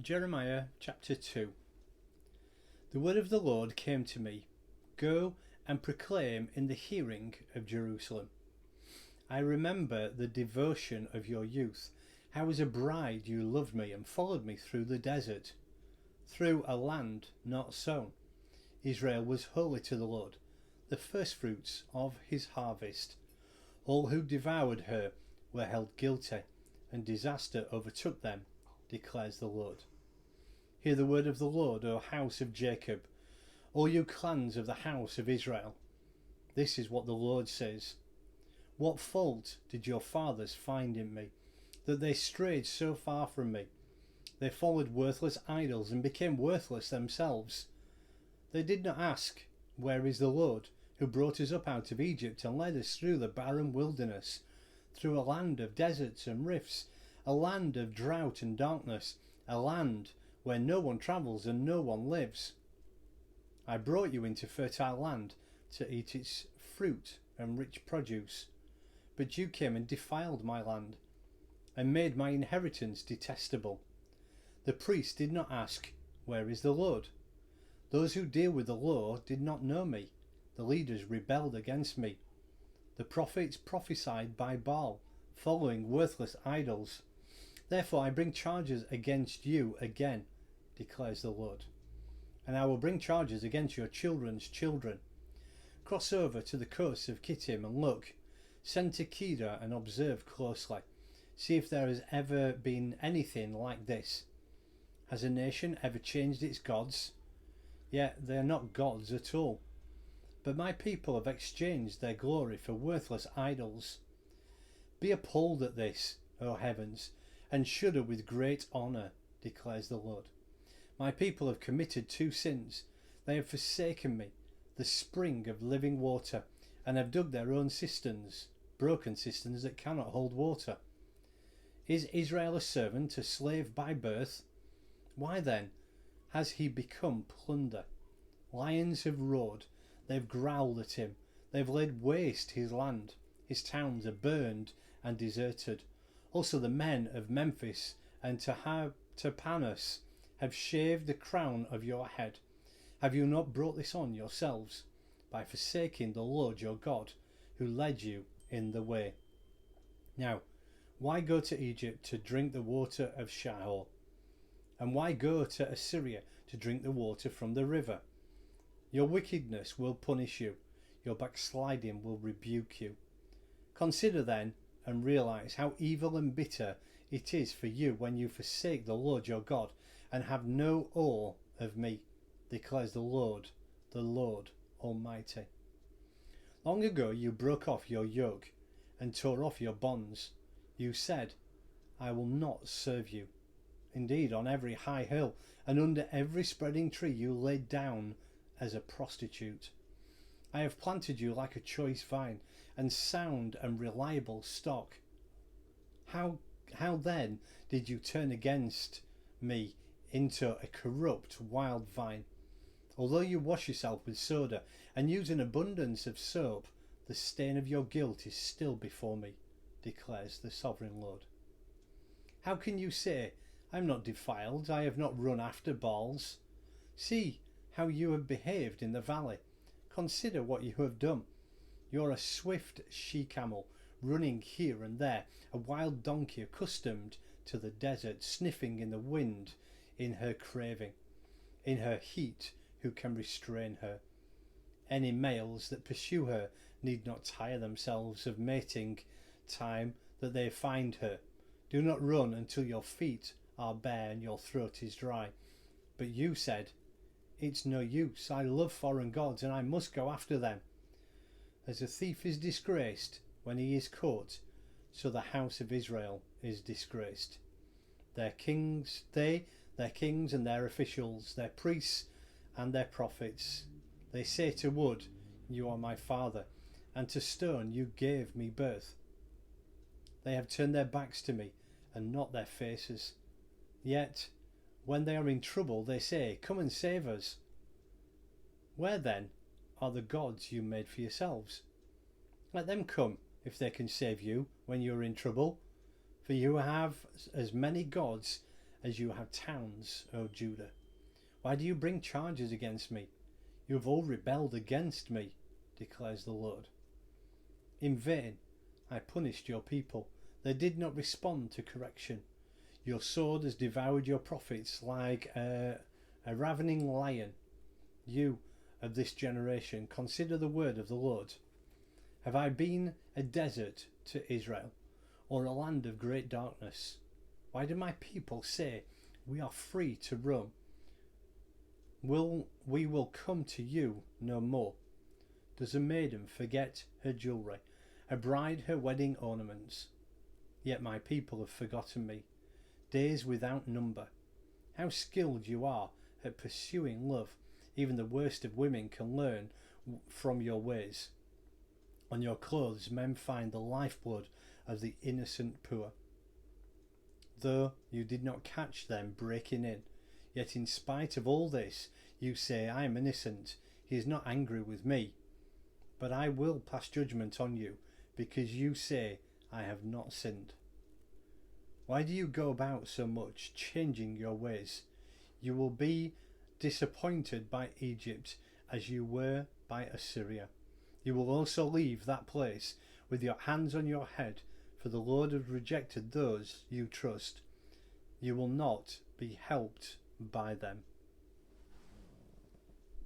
Jeremiah chapter 2. The word of the Lord came to me, Go and proclaim in the hearing of Jerusalem. I remember the devotion of your youth, how as a bride you loved me and followed me through the desert, through a land not sown. Israel was holy to the Lord, the firstfruits of his harvest. All who devoured her were held guilty, and disaster overtook them, declares the Lord. Hear the word of the Lord, O house of Jacob, all you clans of the house of Israel. This is what the Lord says. What fault did your fathers find in me, that they strayed so far from me? They followed worthless idols and became worthless themselves. They did not ask, Where is the Lord, who brought us up out of Egypt and led us through the barren wilderness, through a land of deserts and rifts, a land of drought and darkness, a land where no one travels and no one lives? I brought you into fertile land to eat its fruit and rich produce, but you came and defiled my land and made my inheritance detestable. The priests did not ask, Where is the Lord? Those who deal with the law did not know me. The leaders rebelled against me. The prophets prophesied by Baal, following worthless idols. Therefore I bring charges against you again, declares the Lord. And I will bring charges against your children's children. Cross over to the coast of Kittim and look. Send to Kedar and observe closely. See if there has ever been anything like this. Has a nation ever changed its gods? Yet they are not gods at all. But my people have exchanged their glory for worthless idols. Be appalled at this, O heavens, and shudder with great honour, declares the Lord. My people have committed two sins. They have forsaken me, the spring of living water, and have dug their own cisterns, broken cisterns that cannot hold water. Is Israel a servant, a slave by birth? Why then has he become plunder? Lions have roared, they have growled at him, they have laid waste his land. His towns are burned and deserted. Also the men of Memphis and Tahpanhes have shaved the crown of your head. Have you not brought this on yourselves by forsaking the Lord your God, who led you in the way? Now, why go to Egypt to drink the water of Shihor? And why go to Assyria to drink the water from the river? Your wickedness will punish you, your backsliding will rebuke you. Consider then and realize how evil and bitter it is for you when you forsake the Lord your God and have no awe of me, declares the Lord Almighty. Long ago you broke off your yoke and tore off your bonds. You said, I will not serve you. Indeed, on every high hill and under every spreading tree you laid down as a prostitute. I have planted you like a choice vine and sound and reliable stock. How then did you turn against me into a corrupt wild vine? Although you wash yourself with soda and use an abundance of soap, the stain of your guilt is still before me, declares the sovereign Lord. How can you say, I am not defiled, I have not run after Baals? See how you have behaved in the valley. Consider what you have done. You are a swift she-camel, running here and there, a wild donkey accustomed to the desert, sniffing in the wind in her craving. In her heat, who can restrain her? Any males that pursue her need not tire themselves of mating time that they find her. Do not run until your feet are bare and your throat is dry. But you said, It's no use, I love foreign gods and I must go after them. As a thief is disgraced when he is caught, so the house of Israel is disgraced. Their kings and their officials, their priests and their prophets, they say to wood, You are my father, and to stone, You gave me birth. They have turned their backs to me and not their faces. Yet, when they are in trouble, they say, Come and save us. Where then are the gods you made for yourselves? Let them come, if they can save you when you are in trouble. For you have as many gods as you have towns, O Judah. Why do you bring charges against me? You have all rebelled against me, declares the Lord. In vain I punished your people. They did not respond to correction. Your sword has devoured your prophets like a ravening lion. You of this generation, consider the word of the Lord. Have I been a desert to Israel, or a land of great darkness? Why do my people say, we are free to roam? We will come to you no more. Does a maiden forget her jewellery, a bride her wedding ornaments? Yet my people have forgotten me, days without number. How skilled you are at pursuing love. Even the worst of women can learn from your ways. On your clothes men find the lifeblood of the innocent poor. Though you did not catch them breaking in, yet in spite of all this you say, I am innocent, he is not angry with me. But I will pass judgment on you, because you say, I have not sinned. Why do you go about so much, changing your ways? You will be disappointed by Egypt, as you were by Assyria. You will also leave that place with your hands on your head, for the Lord has rejected those you trust. You will not be helped by them.